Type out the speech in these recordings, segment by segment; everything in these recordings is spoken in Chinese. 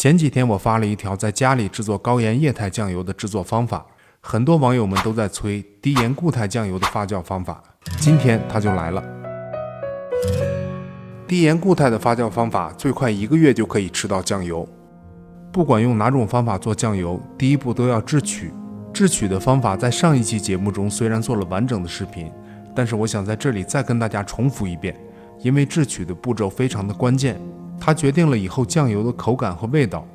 前几天我发了一条在家里制作高盐液态酱油的制作方法，很多网友们都在催低盐固态酱油的发酵方法，今天它就来了。低盐固态的发酵方法最快1个月就可以吃到酱油。不管用哪种方法做酱油，第一步都要制曲。制曲的方法在上一期节目中虽然做了完整的视频，但是我想在这里再跟大家重复一遍，因为制曲的步骤非常的关键，它决定了以后酱油的口感和味道。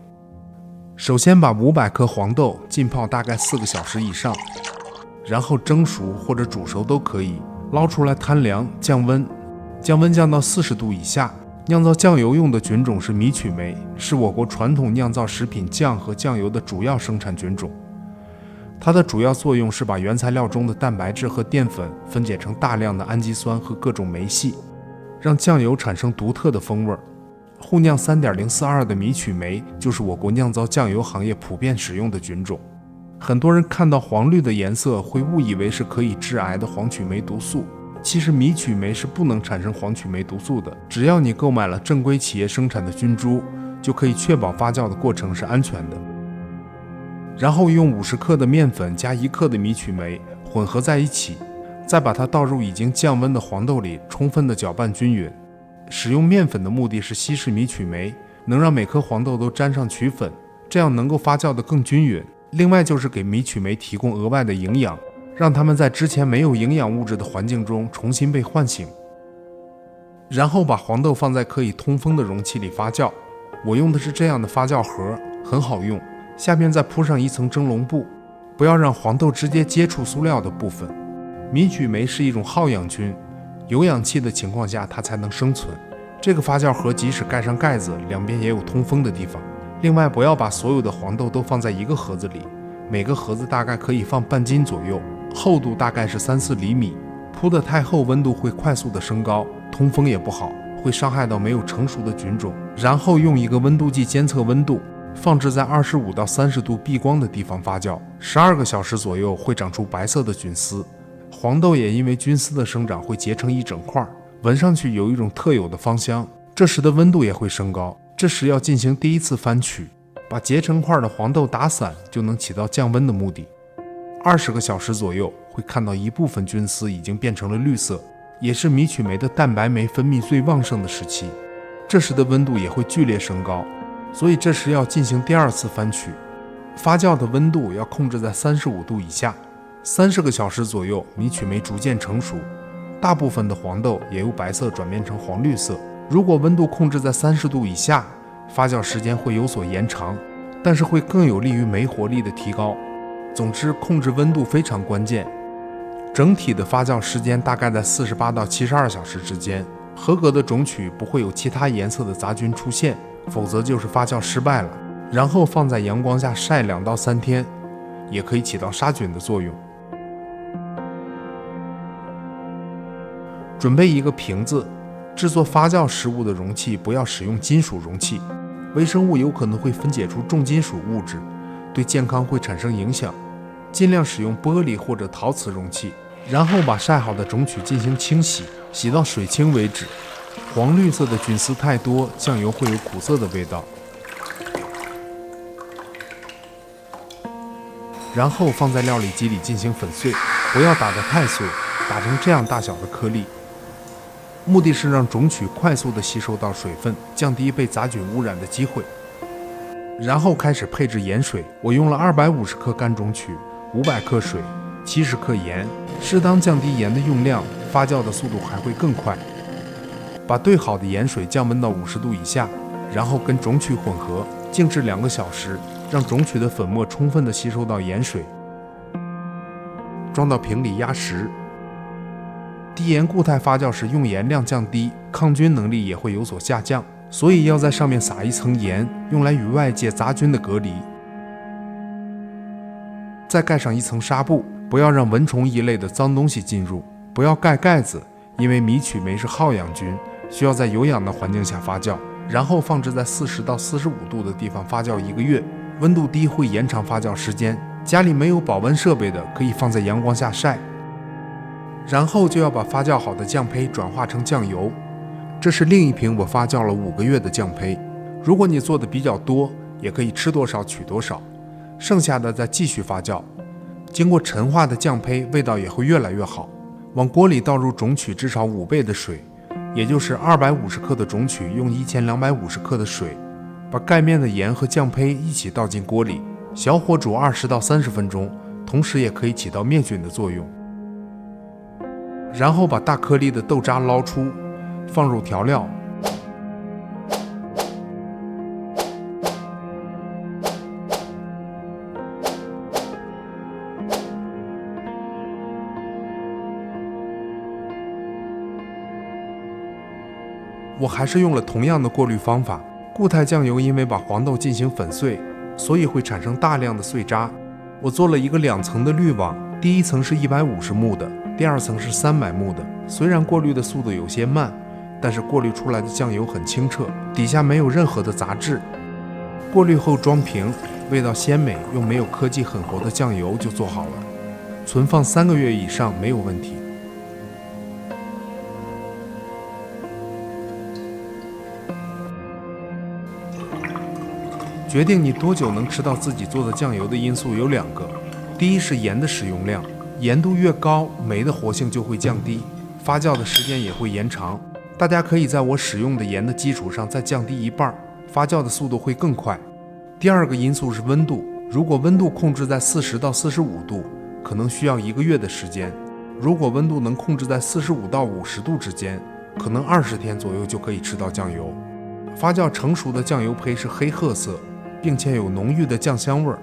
首先把500克黄豆浸泡大概4个小时以上，然后蒸熟或者煮熟都可以，捞出来摊凉降温，降温降到40度以下。酿造酱油用的菌种是米曲霉，是我国传统酿造食品酱和酱油的主要生产菌种。它的主要作用是把原材料中的蛋白质和淀粉分解成大量的氨基酸和各种酶系，让酱油产生独特的风味。沪酿 3.042 的米曲霉就是我国酿造酱油行业普遍使用的菌种。很多人看到黄绿的颜色会误以为是可以致癌的黄曲霉毒素，其实米曲霉是不能产生黄曲霉毒素的，只要你购买了正规企业生产的菌株，就可以确保发酵的过程是安全的。然后用50克的面粉加1克的米曲霉混合在一起，再把它倒入已经降温的黄豆里，充分的搅拌均匀。使用面粉的目的是稀释米曲霉，能让每颗黄豆都沾上曲粉，这样能够发酵得更均匀。另外就是给米曲霉提供额外的营养，让它们在之前没有营养物质的环境中重新被唤醒。然后把黄豆放在可以通风的容器里发酵，我用的是这样的发酵盒，很好用。下面再铺上一层蒸笼布，不要让黄豆直接接触塑料的部分。米曲霉是一种好氧菌，有氧气的情况下它才能生存。这个发酵盒即使盖上盖子，两边也有通风的地方。另外不要把所有的黄豆都放在一个盒子里，每个盒子大概可以放半斤左右，厚度大概是3-4厘米。铺得太厚，温度会快速的升高，通风也不好，会伤害到没有成熟的菌种。然后用一个温度计监测温度，放置在25到30度避光的地方发酵，12个小时左右会长出白色的菌丝。黄豆也因为菌丝的生长会结成一整块，闻上去有一种特有的芳香，这时的温度也会升高。这时要进行第一次翻曲，把结成块的黄豆打散，就能起到降温的目的。20个小时左右会看到一部分菌丝已经变成了绿色，也是米曲霉的蛋白酶分泌最旺盛的时期，这时的温度也会剧烈升高，所以这时要进行第2次翻曲，发酵的温度要控制在35度以下。30个小时左右，米曲霉逐渐成熟，大部分的黄豆也由白色转变成黄绿色。如果温度控制在30度以下，发酵时间会有所延长，但是会更有利于酶活力的提高。总之，控制温度非常关键。整体的发酵时间大概在48到72小时之间。合格的种曲不会有其他颜色的杂菌出现，否则就是发酵失败了。然后放在阳光下晒2到3天，也可以起到杀菌的作用。准备一个瓶子，制作发酵食物的容器不要使用金属容器，微生物有可能会分解出重金属物质，对健康会产生影响。尽量使用玻璃或者陶瓷容器。然后把晒好的种曲进行清洗，洗到水清为止。黄绿色的菌丝太多，酱油会有苦涩的味道。然后放在料理机里进行粉碎，不要打得太碎，打成这样大小的颗粒。目的是让种曲快速地吸收到水分，降低被杂菌污染的机会。然后开始配置盐水，我用了250克干种曲，500克水，70克盐，适当降低盐的用量，发酵的速度还会更快。把兑好的盐水降温到50度以下，然后跟种曲混合，静置2个小时，让种曲的粉末充分地吸收到盐水。装到瓶里压实。低盐固态发酵时用盐量降低，抗菌能力也会有所下降，所以要在上面撒一层盐，用来与外界杂菌的隔离。再盖上一层纱布，不要让蚊虫一类的脏东西进入。不要盖盖子，因为米曲霉是好氧菌，需要在有氧的环境下发酵。然后放置在40到45度的地方发酵1个月，温度低会延长发酵时间。家里没有保温设备的，可以放在阳光下晒。然后就要把发酵好的酱胚转化成酱油，这是另一瓶我发酵了5个月的酱胚。如果你做的比较多，也可以吃多少取多少，剩下的再继续发酵。经过陈化的酱胚味道也会越来越好。往锅里倒入种曲至少5倍的水，也就是250克的种曲用1250克的水，把盖面的盐和酱胚一起倒进锅里，小火煮20到30分钟，同时也可以起到灭菌的作用。然后把大颗粒的豆渣捞出，放入调料，我还是用了同样的过滤方法。固态酱油因为把黄豆进行粉碎，所以会产生大量的碎渣。我做了一个2层的滤网，第一层是150目的，第2层是300目的。虽然过滤的速度有些慢，但是过滤出来的酱油很清澈，底下没有任何的杂质。过滤后装瓶，味道鲜美，用没有科技狠活的酱油就做好了，存放3个月以上没有问题。决定你多久能吃到自己做的酱油的因素有2个，第一是盐的使用量，盐度越高，酶的活性就会降低，发酵的时间也会延长。大家可以在我使用的盐的基础上再降低1半，发酵的速度会更快。第2个因素是温度，如果温度控制在40到45度，可能需要1个月的时间；如果温度能控制在45到50度之间，可能20天左右就可以吃到酱油。发酵成熟的酱油胚是黑褐色，并且有浓郁的酱香味儿。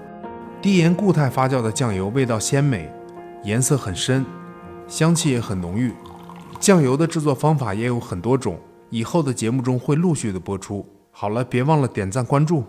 低盐固态发酵的酱油味道鲜美，颜色很深，香气也很浓郁。酱油的制作方法也有很多种，以后的节目中会陆续的播出。好了，别忘了点赞关注。